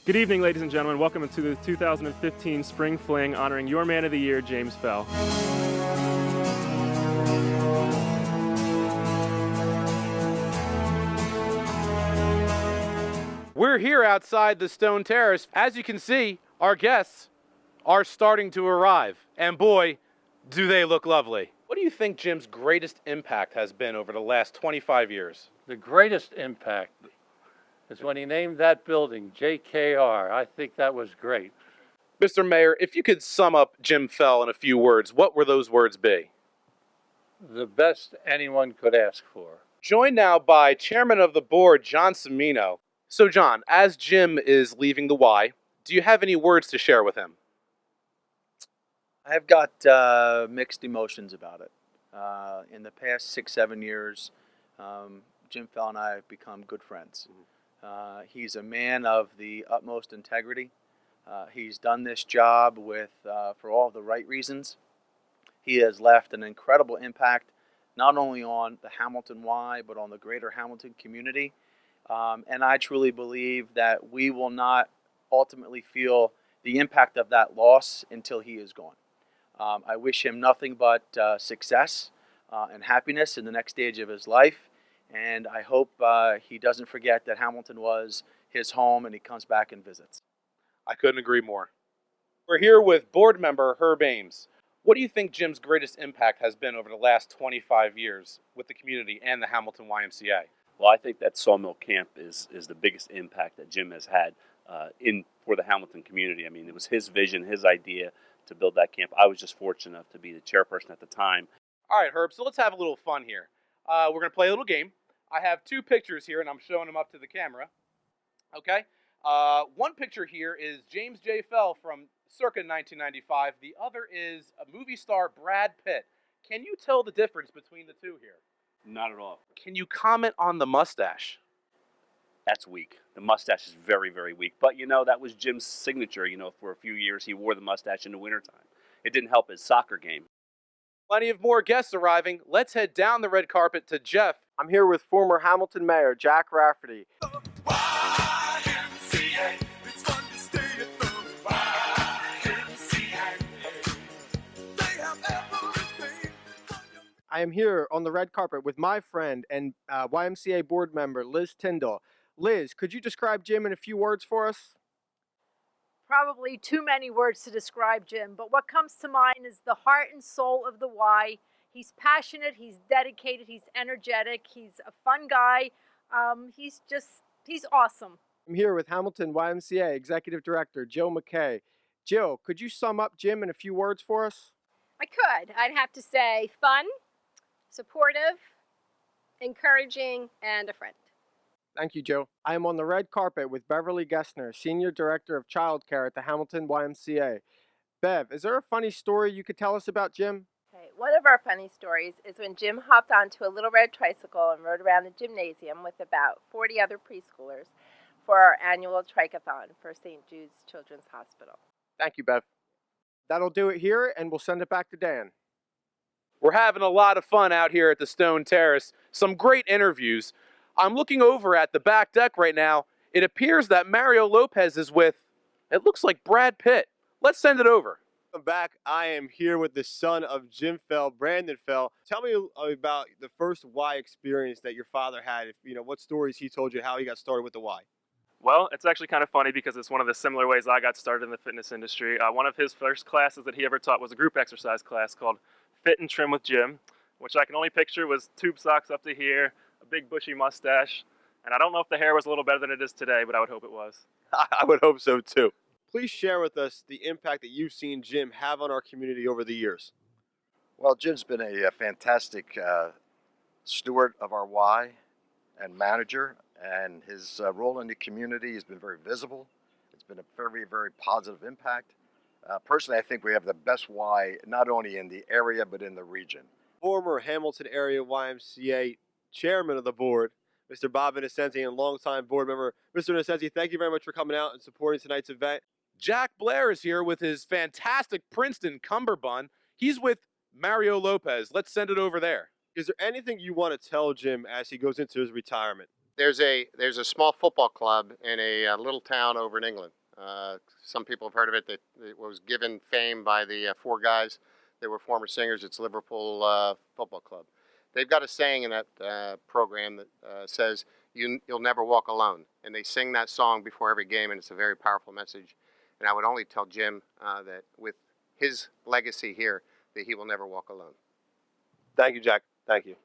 Good evening, ladies and gentlemen. Welcome to the 2015 Spring Fling honoring your Man of the Year, James Fell. We're here outside the Stone Terrace. As you can see, our guests are starting to arrive. And boy, do they look lovely. What do you think Jim's greatest impact has been over the last 25 years? The greatest impact is when he named that building JKR. I think that was great. Mr. Mayor, if you could sum up Jim Fell in a few words, what would those words be? The best anyone could ask for. Joined now by Chairman of the Board, John Cimino. So John, as Jim is leaving the Y, do you have any words to share with him? I've got mixed emotions about it. In the past 6-7 years, Jim Fell and I have become good friends. He's a man of the utmost integrity. He's done this job for all the right reasons. He has left an incredible impact, not only on the Hamilton Y, but on the greater Hamilton community. And I truly believe that we will not ultimately feel the impact of that loss until he is gone. I wish him nothing but success and happiness in the next stage of his life. And I hope he doesn't forget that Hamilton was his home and he comes back and visits. I couldn't agree more. We're here with board member Herb Ames. What do you think Jim's greatest impact has been over the last 25 years with the community and the Hamilton YMCA? Well, I think that Sawmill Camp is the biggest impact that Jim has had for the Hamilton community. I mean, it was his vision, his idea to build that camp. I was just fortunate enough to be the chairperson at the time. All right, Herb, so let's have a little fun here. We're going to play a little game. I have two pictures here, and I'm showing them up to the camera. Okay? One picture here is James J. Fell from circa 1995. The other is a movie star, Brad Pitt. Can you tell the difference between the two here? Not at all. Can you comment on the mustache? That's weak. The mustache is very, very weak. But, that was Jim's signature. For a few years, he wore the mustache in the wintertime. It didn't help his soccer game. Plenty of more guests arriving. Let's head down the red carpet to Jeff. I'm here with former Hamilton Mayor Jack Rafferty. YMCA, it's fun to stay at the YMCA. They have everything. I am here on the red carpet with my friend and YMCA board member Liz Tyndall. Liz, could you describe Jim in a few words for us? Probably too many words to describe Jim, but what comes to mind is the heart and soul of the Y. He's passionate, he's dedicated, he's energetic, he's a fun guy. He's awesome. I'm here with Hamilton YMCA Executive Director Jill McKay. Jill, could you sum up Jim in a few words for us? I could. I'd have to say fun, supportive, encouraging, and a friend. Thank you, Jill. I am on the red carpet with Beverly Gessner, Senior Director of Childcare at the Hamilton YMCA. Bev, is there a funny story you could tell us about Jim? Okay, one of our funny stories is when Jim hopped onto a little red tricycle and rode around the gymnasium with about 40 other preschoolers for our annual trike-a-thon for St. Jude's Children's Hospital. Thank you, Bev. That'll do it here, and we'll send it back to Dan. We're having a lot of fun out here at the Stone Terrace. Some great interviews. I'm looking over at the back deck right now. It appears that Mario Lopez is with, it looks like Brad Pitt. Let's send it over. I'm back. I am here with the son of Jim Fell, Brandon Fell. Tell me about the first Y experience that your father had. What stories he told you, how he got started with the Y. Well, it's actually kind of funny because it's one of the similar ways I got started in the fitness industry. One of his first classes that he ever taught was a group exercise class called Fit and Trim with Jim, which I can only picture was tube socks up to here, a big bushy mustache, and I don't know if the hair was a little better than it is today, but I would hope it was. I would hope so too. Please share with us the impact that you've seen Jim have on our community over the years. Well, Jim's been a fantastic steward of our Y and manager, and his role in the community has been very visible. It's been a very, very positive impact. Personally, I think we have the best Y not only in the area but in the region. Former Hamilton area YMCA chairman of the board, Mr. Bob Innocenti, and longtime board member, Mr. Innocenti, thank you very much for coming out and supporting tonight's event. Jack Blair is here with his fantastic Princeton cummerbund. He's with Mario Lopez. Let's send it over there. Is there anything you want to tell Jim as he goes into his retirement? There's a small football club in a little town over in England. Some people have heard of it. That it was given fame by the four guys that were former singers. It's Liverpool Football Club. They've got a saying in that program that says, "You'll never walk alone," and they sing that song before every game, and it's a very powerful message. And I would only tell Jim that with his legacy here, that he will never walk alone. Thank you, Jack. Thank you.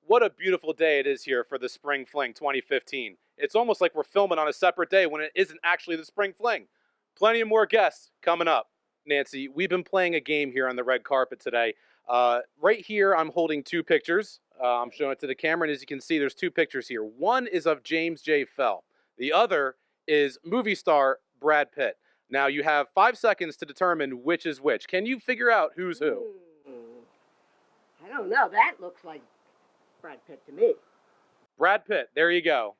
What a beautiful day it is here for the Spring Fling 2015. It's almost like we're filming on a separate day when it isn't actually the Spring Fling. Plenty of more guests coming up. Nancy, we've been playing a game here on the red carpet today. Right here, I'm holding two pictures. I'm showing it to the camera, and as you can see, there's two pictures here. One is of James J. Fell. The other is movie star Brad Pitt. Now, you have 5 seconds to determine which is which. Can you figure out who's who? I don't know. That looks like Brad Pitt to me. Brad Pitt, there you go.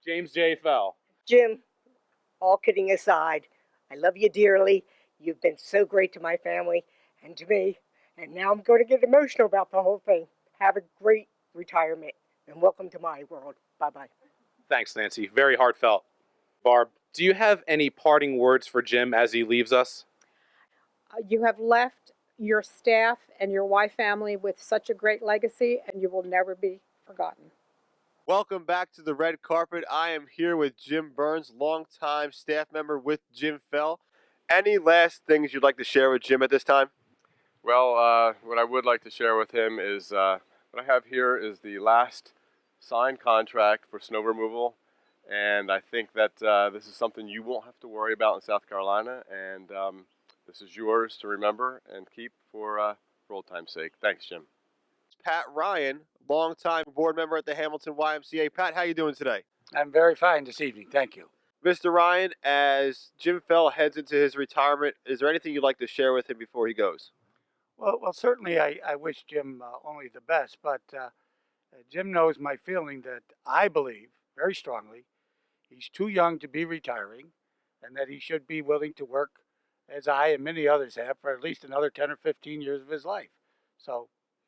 James J. Fell. Jim, all kidding aside, I love you dearly. You've been so great to my family and to me. And now I'm going to get emotional about the whole thing. Have a great retirement and welcome to my world. Bye-bye. Thanks, Nancy. Very heartfelt. Barb, do you have any parting words for Jim as he leaves us? You have left your staff and your Y family with such a great legacy, and you will never be forgotten. Welcome back to the red carpet. I am here with Jim Burns, longtime staff member with Jim Fell. Any last things you'd like to share with Jim at this time? Well, what I would like to share with him is what I have here is the last signed contract for snow removal, and I think that this is something you won't have to worry about in South Carolina, and this is yours to remember and keep for old time's sake. Thanks, Jim. It's Pat Ryan, longtime board member at the Hamilton YMCA. Pat, how you doing today? I'm very fine this evening, thank you. Mr. Ryan, as Jim Fell heads into his retirement, is there anything you'd like to share with him before he goes? Well, certainly I wish Jim only the best, but Jim knows my feeling that I believe very strongly he's too young to be retiring and that he should be willing to work, as I and many others have, for at least another 10 or 15 years of his life. So,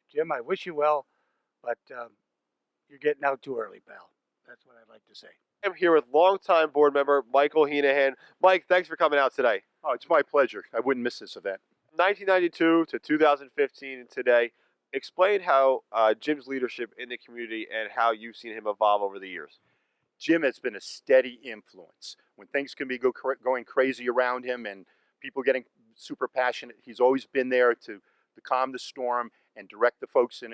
Jim, I wish you well, but you're getting out too early, pal. That's what I'd like to say. I'm here with longtime board member Michael Heenahan. Mike, thanks for coming out today. Oh, it's my pleasure. I wouldn't miss this event. 1992 to 2015 and today, explain how Jim's leadership in the community and how you've seen him evolve over the years. Jim has been a steady influence. When things can be going crazy around him and people getting super passionate, he's always been there to calm the storm and direct the folks in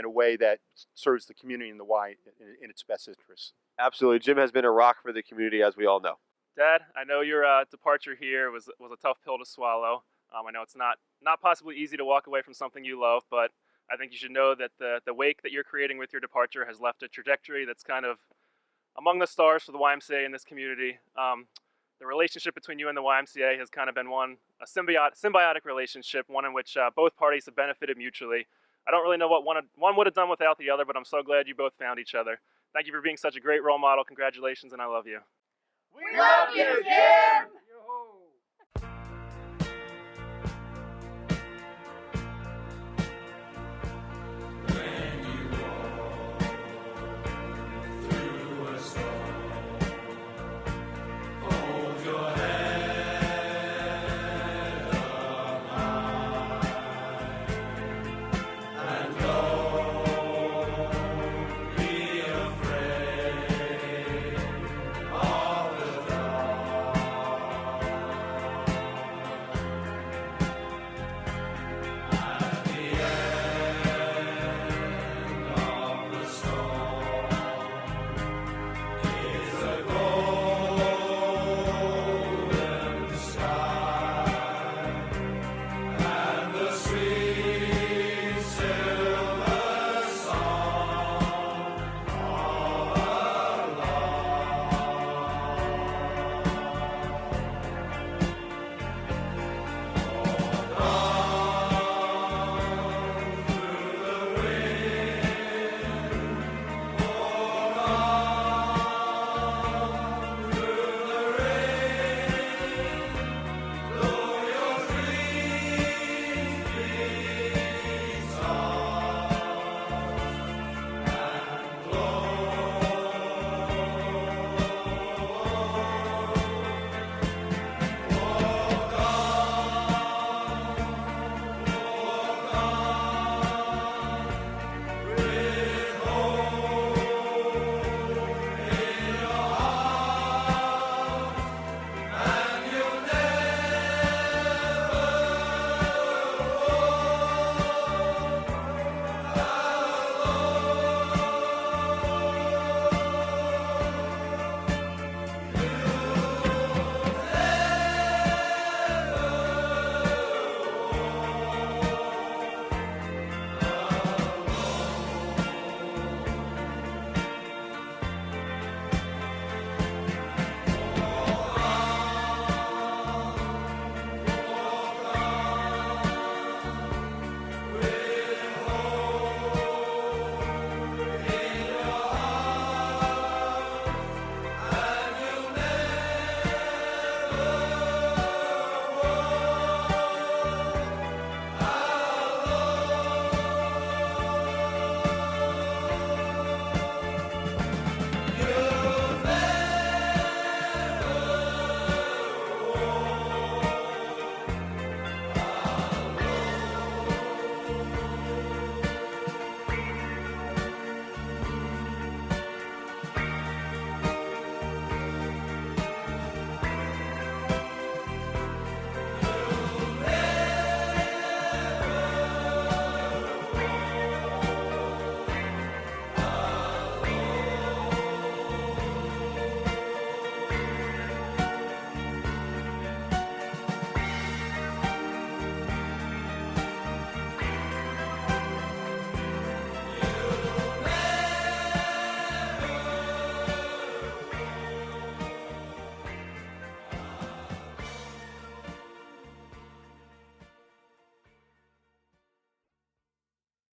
a way that serves the community and the Y in its best interests. Absolutely. Jim has been a rock for the community, as we all know. Dad, I know your departure here was a tough pill to swallow. I know it's not possibly easy to walk away from something you love, but I think you should know that the wake that you're creating with your departure has left a trajectory that's kind of among the stars for the YMCA in this community. The relationship between you and the YMCA has kind of been a symbiotic relationship, one in which both parties have benefited mutually. I don't really know what one would have done without the other, but I'm so glad you both found each other. Thank you for being such a great role model. Congratulations, and I love you. We love you!